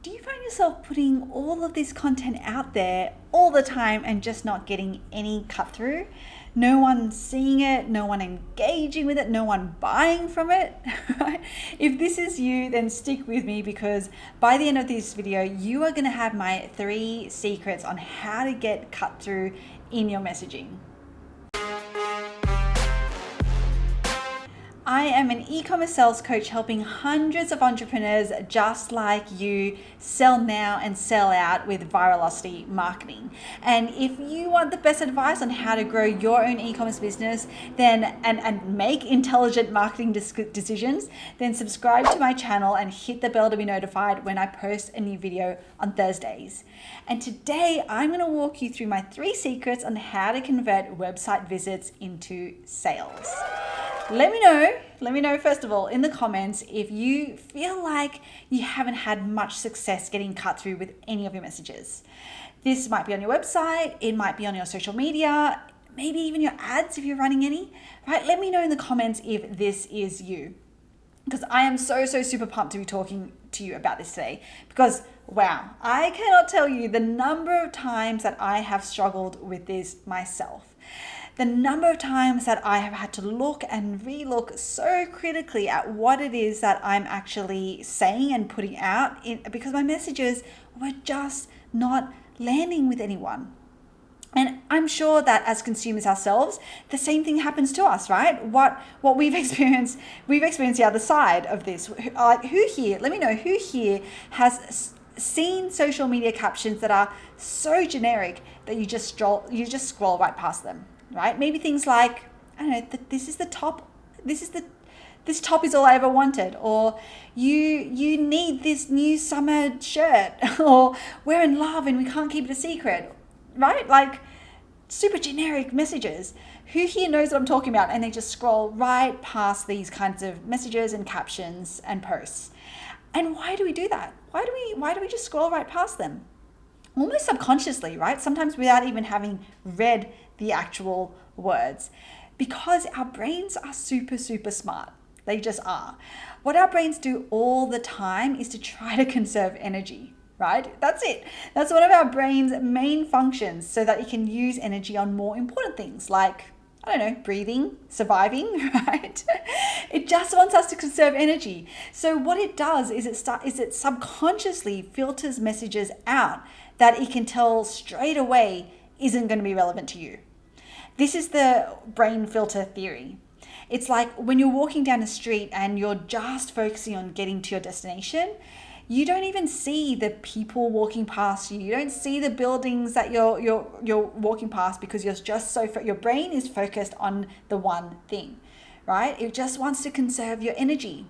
Do you find yourself putting all of this content out there all the time and just not getting any cut through? No one seeing it, no one engaging with it, no one buying from it. If this is you, then stick with me, because by the end of this video, you are going to have my 3 secrets on how to get cut through in your messaging. I am an e-commerce sales coach helping hundreds of entrepreneurs just like you sell now and sell out with virality marketing. And if you want the best advice on how to grow your own e-commerce business, then and make intelligent marketing decisions, then subscribe to my channel and hit the bell to be notified when I post a new video on Thursdays. And today I'm going to walk you through my 3 secrets on how to convert website visits into sales. Let me know first of all in the comments if you feel like you haven't had much success getting cut through with any of your messages. This might be on your website, it might be on your social media, maybe even your ads if you're running any, right? Let me know in the comments if this is you, because I am so super pumped to be talking to you about this today, because wow, I cannot tell you the number of times that I have struggled with this myself. The number of times that I have had to look and relook so critically at what it is that I'm actually saying and putting out because my messages were just not landing with anyone. And I'm sure that as consumers ourselves, the same thing happens to us, right? What we've experienced the other side of this. Like, who here, let me know, who here has seen social media captions that are so generic that you just scroll right past them? Right? Maybe things like, I don't know, this top is all I ever wanted, or you need this new summer shirt, or we're in love and we can't keep it a secret, right? Like super generic messages. Who here knows what I'm talking about? And they just scroll right past these kinds of messages and captions and posts. And why do we do that? Why do we just scroll right past them? Almost subconsciously, right? Sometimes without even having read the actual words, because our brains are super smart. They just are. What our brains do all the time is to try to conserve energy, right? That's it. That's one of our brain's main functions, so that it can use energy on more important things like, I don't know, breathing, surviving, right? It just wants us to conserve energy. So what it does is it subconsciously filters messages out that it can tell straight away isn't going to be relevant to you. This is the brain filter theory. It's like when you're walking down the street and you're just focusing on getting to your destination, you don't even see the people walking past you. You don't see the buildings that you're walking past, because you're just your brain is focused on the one thing, right? It just wants to conserve your energy.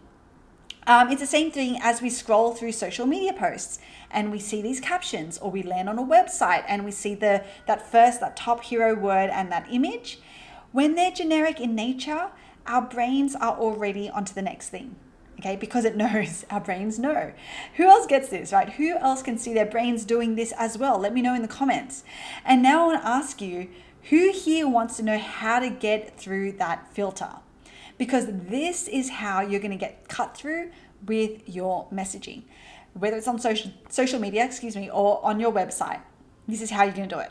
It's the same thing as we scroll through social media posts and we see these captions, or we land on a website and we see that top hero word and that image. When they're generic in nature, our brains are already onto the next thing. Okay, because it knows, our brains know. Who else gets this, right? Who else can see their brains doing this as well? Let me know in the comments. And now I want to ask you, who here wants to know how to get through that filter? Because this is how you're going to get cut through with your messaging, whether it's on social media, or on your website. This is how you're going to do it.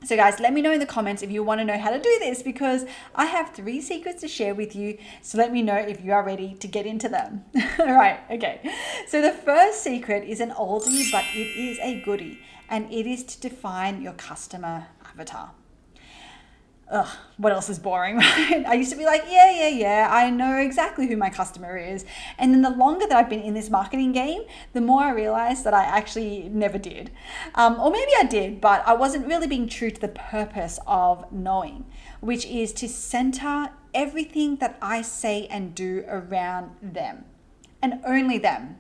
So guys, let me know in the comments if you want to know how to do this, because I have 3 secrets to share with you. So let me know if you are ready to get into them. All right, okay. So the first secret is an oldie, but it is a goodie, and it is to define your customer avatar. Ugh, what else is boring, right? I used to be like, yeah, I know exactly who my customer is. And then the longer that I've been in this marketing game, the more I realized that I actually never did. Or maybe I did, but I wasn't really being true to the purpose of knowing, which is to center everything that I say and do around them, and only them.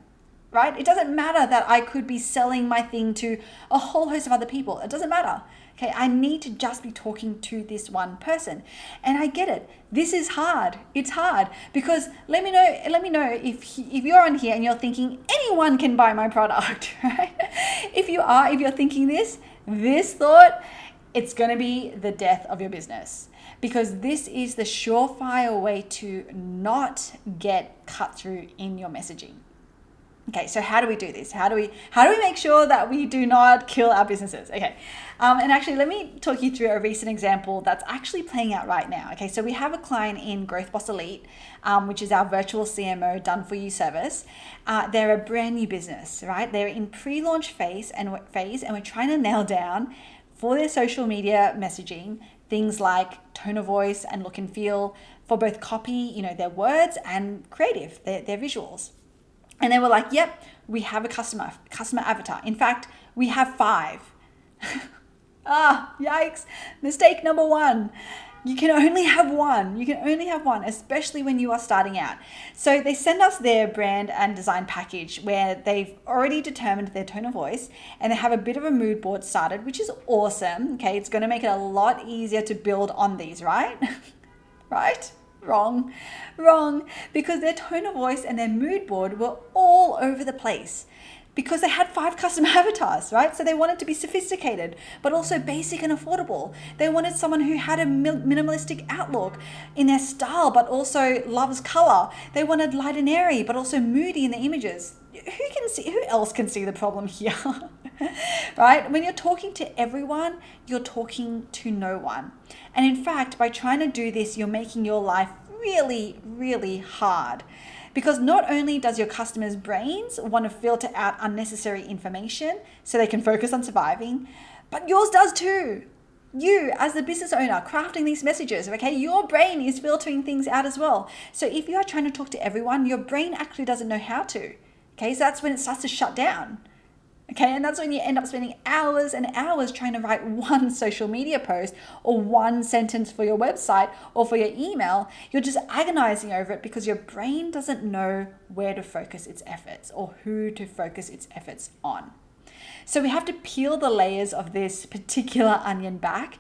Right? It doesn't matter that I could be selling my thing to a whole host of other people. It doesn't matter. Okay, I need to just be talking to this one person. And I get it. This is hard. It's hard, because let me know if you're on here and you're thinking anyone can buy my product, right? If you're thinking this thought, it's going to be the death of your business, because this is the surefire way to not get cut through in your messaging. Okay, so how do we do this? How do we make sure that we do not kill our businesses? Okay, and actually, let me talk you through a recent example that's actually playing out right now. Okay, so we have a client in Growth Boss Elite, which is our virtual CMO done for you service. They're a brand new business, right? They're in pre-launch phase, and we're trying to nail down for their social media messaging things like tone of voice and look and feel for both copy, their words, and creative, their visuals. And they were like, yep, we have a customer avatar. In fact, we have 5. Yikes. Mistake number 1. You can only have one, especially when you are starting out. So they send us their brand and design package where they've already determined their tone of voice, and they have a bit of a mood board started, which is awesome. Okay, it's going to make it a lot easier to build on these, right? Right? Wrong, because their tone of voice and their mood board were all over the place because they had 5 custom avatars, right? So they wanted to be sophisticated, but also basic and affordable. They wanted someone who had a minimalistic outlook in their style, but also loves color. They wanted light and airy, but also moody in the images. Who else can see the problem here? Right? When you're talking to everyone, you're talking to no one. And in fact, by trying to do this, you're making your life really, really hard. Because not only does your customers' brains want to filter out unnecessary information so they can focus on surviving, but yours does too. You, as the business owner, crafting these messages, okay, your brain is filtering things out as well. So if you are trying to talk to everyone, your brain actually doesn't know how to. Okay, so that's when it starts to shut down. Okay, and that's when you end up spending hours and hours trying to write one social media post or one sentence for your website or for your email. You're just agonizing over it because your brain doesn't know where to focus its efforts or who to focus its efforts on. So we have to peel the layers of this particular onion back,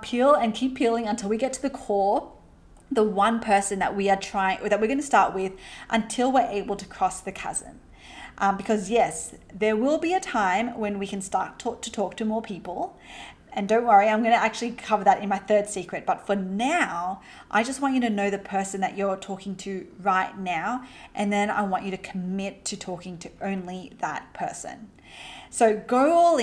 peel and keep peeling until we get to the core, the one person that we're going to start with until we're able to cross the chasm. Because yes, there will be a time when we can start to talk to more people. And don't worry, I'm going to actually cover that in my 3rd secret. But for now, I just want you to know the person that you're talking to right now. And then I want you to commit to talking to only that person. So go all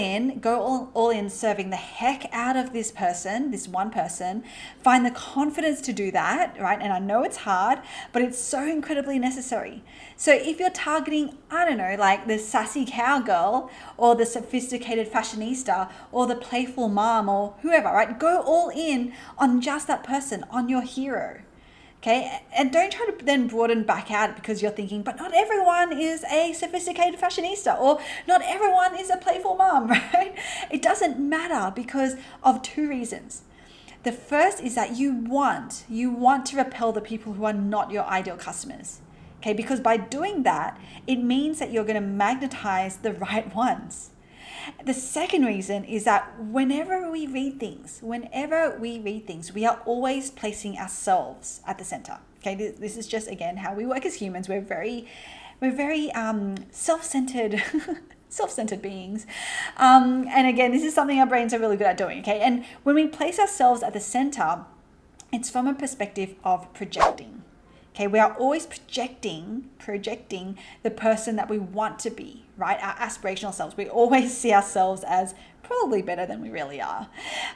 in serving the heck out of this person, this one person. Find the confidence to do that, right? And I know it's hard, but it's so incredibly necessary. So if you're targeting, I don't know, like the sassy cowgirl or the sophisticated fashionista or the playful mom or whoever, right? Go all in on just that person, on your hero. Okay, and don't try to then broaden back out because you're thinking, but not everyone is a sophisticated fashionista or not everyone is a playful mom, right? It doesn't matter because of 2 reasons. The first is that you want to repel the people who are not your ideal customers. Okay, because by doing that, it means that you're going to magnetize the right ones. The second reason is that whenever we read things, we are always placing ourselves at the center. Okay, this is just, again, how we work as humans. We're very self-centered, self-centered beings. And again, this is something our brains are really good at doing. Okay, and when we place ourselves at the center, it's from a perspective of projecting. Okay, we are always projecting the person that we want to be, right? Our aspirational selves. We always see ourselves as probably better than we really are.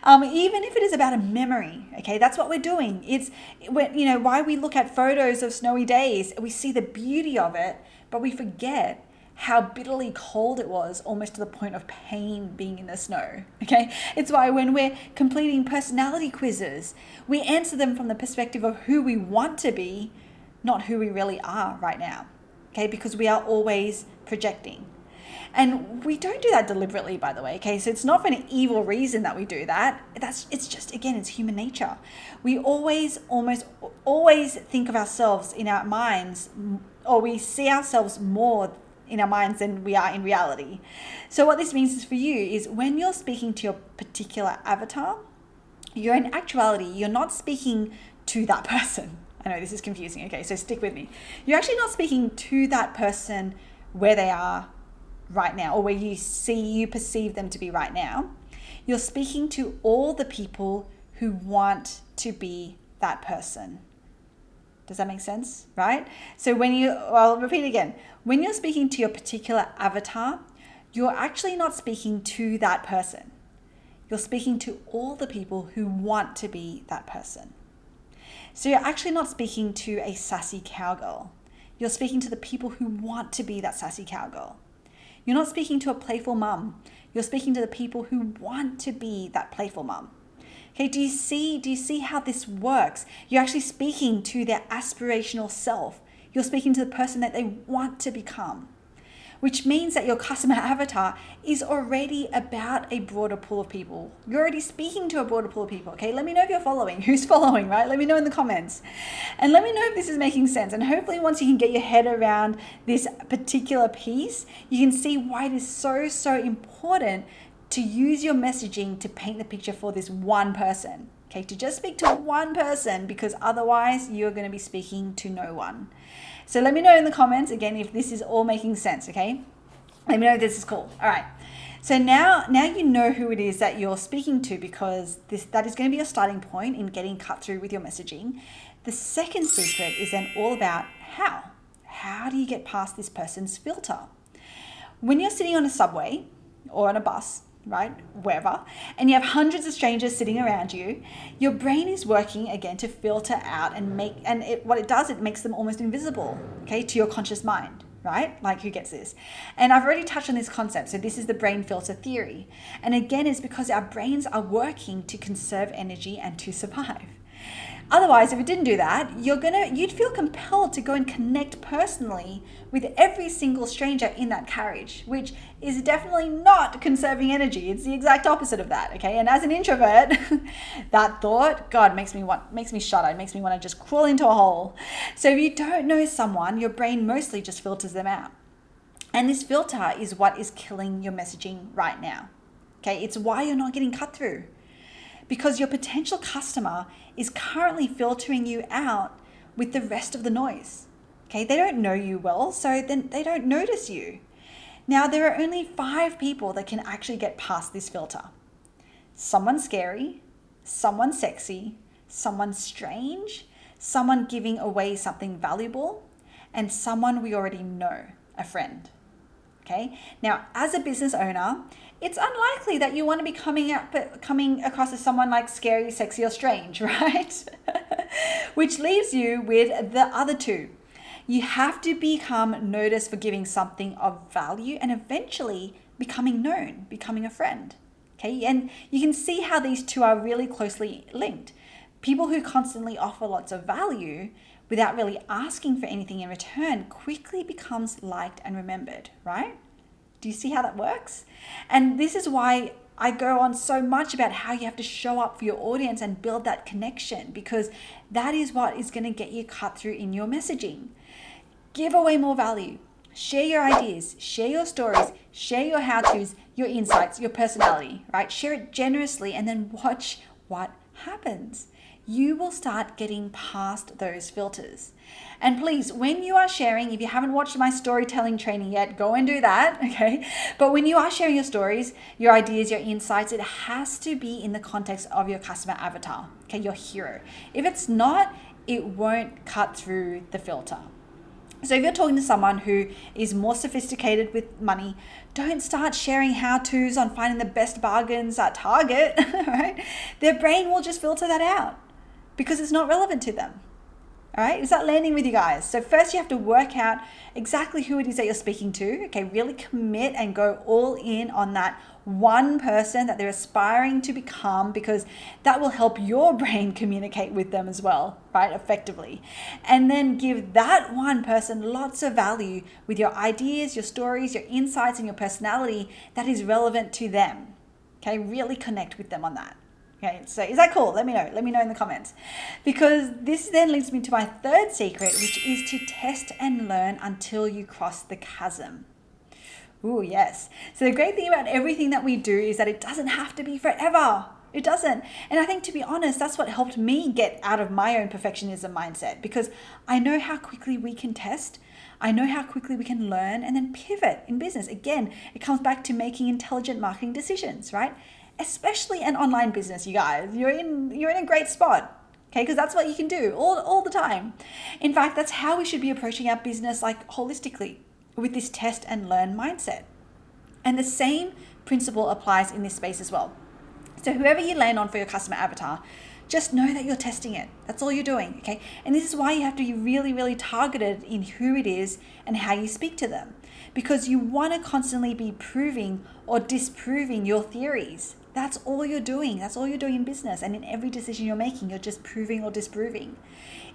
Even if it is about a memory, okay, that's what we're doing. It's when, why we look at photos of snowy days, we see the beauty of it, but we forget how bitterly cold it was, almost to the point of pain being in the snow. Okay, it's why when we're completing personality quizzes, we answer them from the perspective of who we want to be, not who we really are right now. Okay, because we are always projecting. And we don't do that deliberately, by the way. Okay, so it's not for an evil reason that we do that. It's just, again, it's human nature. We almost always think of ourselves in our minds, or we see ourselves more in our minds than we are in reality. So what this means is for you is when you're speaking to your particular avatar, you're in actuality, you're not speaking to that person. I know this is confusing. Okay, so stick with me. You're actually not speaking to that person where they are right now, or where you perceive them to be right now. You're speaking to all the people who want to be that person. Does that make sense? Right? So I'll repeat again. When you're speaking to your particular avatar, you're actually not speaking to that person. You're speaking to all the people who want to be that person. So you're actually not speaking to a sassy cowgirl. You're speaking to the people who want to be that sassy cowgirl. You're not speaking to a playful mum. You're speaking to the people who want to be that playful mum. Okay, do you see how this works? You're actually speaking to their aspirational self. You're speaking to the person that they want to become, which means that your customer avatar is already about a broader pool of people. You're already speaking to a broader pool of people, okay? Let me know if you're following. Who's following, right? Let me know in the comments. And let me know if this is making sense. And hopefully once you can get your head around this particular piece, you can see why it is so, so important to use your messaging to paint the picture for this one person, okay? To just speak to one person, because otherwise you're going to be speaking to no one. So let me know in the comments, again, if this is all making sense, okay? Let me know if this is cool. All right. So now you know who it is that you're speaking to, because that is going to be your starting point in getting cut through with your messaging. The second secret is then all about how. How do you get past this person's filter? When you're sitting on a subway or on a bus, right, wherever, and you have hundreds of strangers sitting around you, your brain is working again to filter out what it does, it makes them almost invisible, okay, to your conscious mind, right? Like, who gets this? And I've already touched on this concept. So this is the brain filter theory. And again, it's because our brains are working to conserve energy and to survive. Otherwise, if it didn't do that, you'd feel compelled to go and connect personally with every single stranger in that carriage, which is definitely not conserving energy. It's the exact opposite of that, okay? And as an introvert, that thought, God, makes me shudder. It makes me want to just crawl into a hole. So if you don't know someone, your brain mostly just filters them out. And this filter is what is killing your messaging right now, okay? It's why you're not getting cut through. Because your potential customer is currently filtering you out with the rest of the noise. Okay, they don't know you well, so then they don't notice you. Now, there are only 5 people that can actually get past this filter. Someone scary, someone sexy, someone strange, someone giving away something valuable, and someone we already know, a friend. Okay, now as a business owner, it's unlikely that you want to be coming across as someone like scary, sexy, or strange, right? Which leaves you with the other 2. You have to become noticed for giving something of value and eventually becoming known, becoming a friend. Okay, and you can see how these 2 are really closely linked. People who constantly offer lots of value without really asking for anything in return quickly becomes liked and remembered, right? Do you see how that works? And this is why I go on so much about how you have to show up for your audience and build that connection, because that is what is going to get you cut through in your messaging. Give away more value. Share your ideas, share your stories, share your how-tos, your insights, your personality, right? Share it generously and then watch what happens. You will start getting past those filters. And please, when you are sharing, if you haven't watched my storytelling training yet, go and do that, okay? But when you are sharing your stories, your ideas, your insights, it has to be in the context of your customer avatar, okay, your hero. If it's not, it won't cut through the filter. So if you're talking to someone who is more sophisticated with money, don't start sharing how-tos on finding the best bargains at Target, right? Their brain will just filter that out because it's not relevant to them. All right, is that landing with you guys? So first you have to work out exactly who it is that you're speaking to. Okay, really commit and go all in on that one person that they're aspiring to become, because that will help your brain communicate with them as well, right, effectively. And then give that one person lots of value with your ideas, your stories, your insights, and your personality that is relevant to them. Okay, really connect with them on that. Okay, so is that cool? Let me know. Let me know in the comments. Because this then leads me to my third secret, which is to test and learn until you cross the chasm. Ooh, yes. So the great thing about everything that we do is that it doesn't have to be forever. It doesn't. And I think, to be honest, that's what helped me get out of my own perfectionism mindset, because I know how quickly we can test. I know how quickly we can learn and then pivot in business. Again, it comes back to making intelligent marketing decisions, right? Especially an online business, you guys. You're in a great spot. Okay, because that's what you can do all the time. In fact, that's how we should be approaching our business, like holistically, with this test and learn mindset. And the same principle applies in this space as well. So whoever you land on for your customer avatar, just know that you're testing it. That's all you're doing, okay? And this is why you have to be really, really targeted in who it is and how you speak to them, because you want to constantly be proving or disproving your theories. That's all you're doing. That's all you're doing in business. And in every decision you're making, you're just proving or disproving.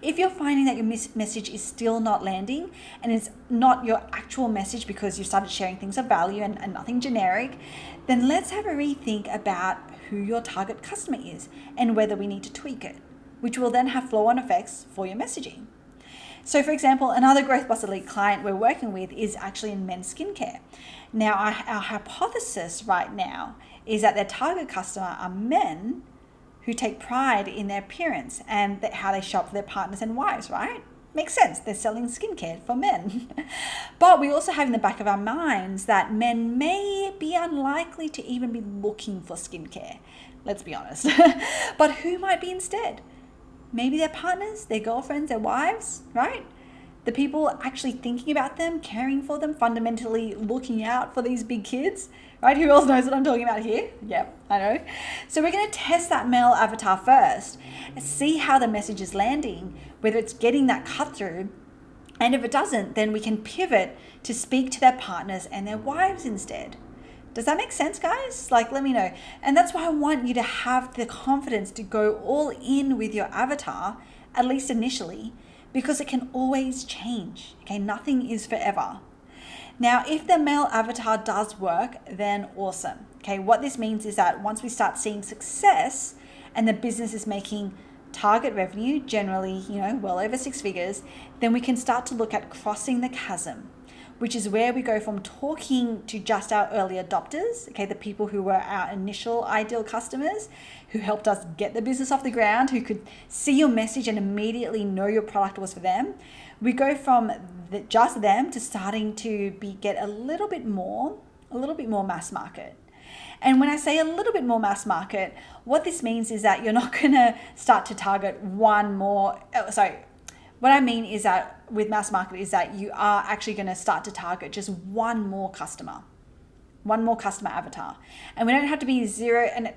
If you're finding that your message is still not landing and it's not your actual message because you started sharing things of value and nothing generic, then let's have a rethink about who your target customer is and whether we need to tweak it, which will then have flow-on effects for your messaging. So for example, another Growth Boss Elite client we're working with is actually in men's skincare. Now, our hypothesis right now is that their target customer are men who take pride in their appearance and how they shop for their partners and wives, right? Makes sense. They're selling skincare for men. But we also have in the back of our minds that men may be unlikely to even be looking for skincare. Let's be honest. But who might be instead? Maybe their partners, their girlfriends, their wives, right? The people actually thinking about them, caring for them, fundamentally looking out for these big kids, right? Who else knows what I'm talking about here? Yep, I know. So we're going to test that male avatar first and see how the message is landing, whether it's getting that cut through. And if it doesn't, then we can pivot to speak to their partners and their wives instead. Does that make sense, guys? Like, let me know. And that's why I want you to have the confidence to go all in with your avatar, at least initially, because it can always change. Okay, nothing is forever. Now, if the male avatar does work, then awesome. Okay, what this means is that once we start seeing success and the business is making target revenue, generally, well over 6 figures, then we can start to look at crossing the chasm, which is where we go from talking to just our early adopters, okay, the people who were our initial ideal customers, who helped us get the business off the ground, who could see your message and immediately know your product was for them. We go from just them to starting to get a little bit more mass market. And when I say a little bit more mass market, what this means is that you're not going to start to target what I mean is that with mass market is that you are actually going to start to target just one more customer avatar. And we don't have to be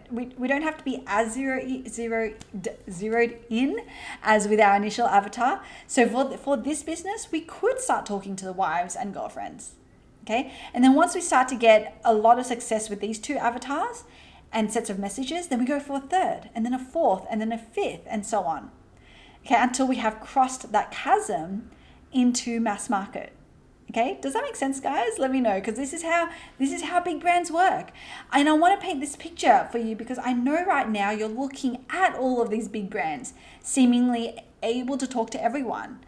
we don't have to be as zeroed in as with our initial avatar. So for this business, we could start talking to the wives and girlfriends. Okay. And then once we start to get a lot of success with these 2 avatars and sets of messages, then we go for a 3rd and then a 4th and then a 5th and so on. Okay, until we have crossed that chasm into mass market. Okay, does that make sense, guys? Let me know, because this is how big brands work. And I want to paint this picture for you because I know right now you're looking at all of these big brands, seemingly able to talk to everyone.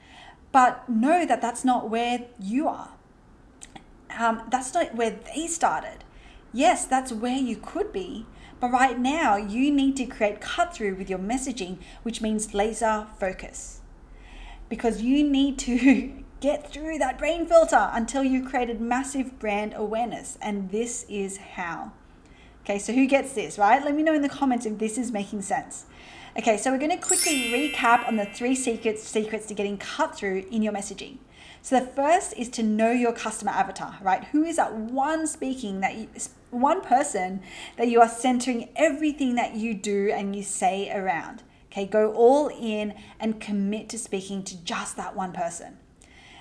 But know that that's not where you are. That's not where they started. Yes, that's where you could be. But right now, you need to create cut through with your messaging, which means laser focus. Because you need to get through that brain filter until you created massive brand awareness. And this is how. Okay, so who gets this, right? Let me know in the comments if this is making sense. Okay, so we're going to quickly recap on the 3 secrets to getting cut through in your messaging. So the first is to know your customer avatar, right? Who is that one person that you are centering everything that you do and you say around? Okay, go all in and commit to speaking to just that one person.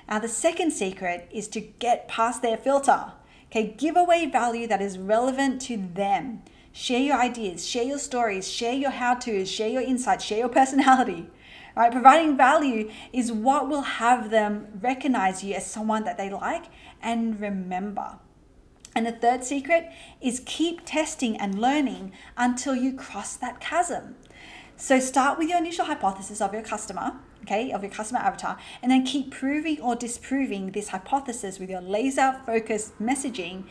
Now, the second secret is to get past their filter. Okay, give away value that is relevant to them. Share your ideas, share your stories, share your how-tos, share your insights, share your personality. Right? Providing value is what will have them recognize you as someone that they like and remember. And the third secret is keep testing and learning until you cross that chasm. So start with your initial hypothesis of your customer, okay, of your customer avatar, and then keep proving or disproving this hypothesis with your laser focused messaging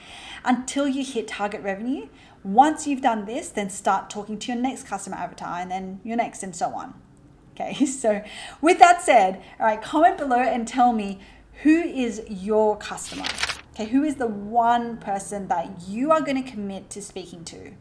until you hit target revenue. Once you've done this, then start talking to your next customer avatar and then your next and so on. Okay, so with that said, all right, comment below and tell me who is your customer. Okay, who is the one person that you are going to commit to speaking to?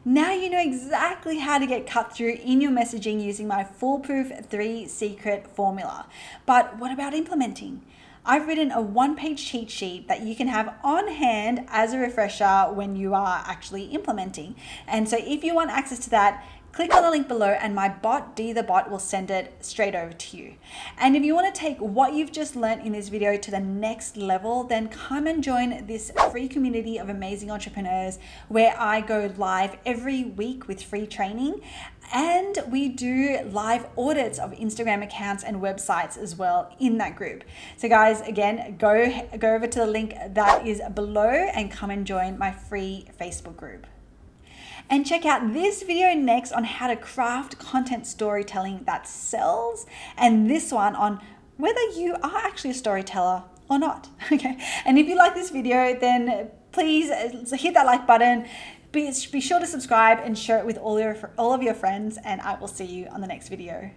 Now you know exactly how to get cut through in your messaging using my foolproof 3 secret formula. But what about implementing? I've written a 1-page cheat sheet that you can have on hand as a refresher when you are actually implementing. And so if you want access to that, click on the link below and my bot, Dee the bot, will send it straight over to you. And if you want to take what you've just learned in this video to the next level, then come and join this free community of amazing entrepreneurs where I go live every week with free training. And we do live audits of Instagram accounts and websites as well in that group. So guys, again, go over to the link that is below and come and join my free Facebook group. And check out this video next on how to craft content storytelling that sells, and this one on whether you are actually a storyteller or not. Okay. And if you like this video, then please hit that like button. Be sure to subscribe and share it with all of your friends, and I will see you on the next video.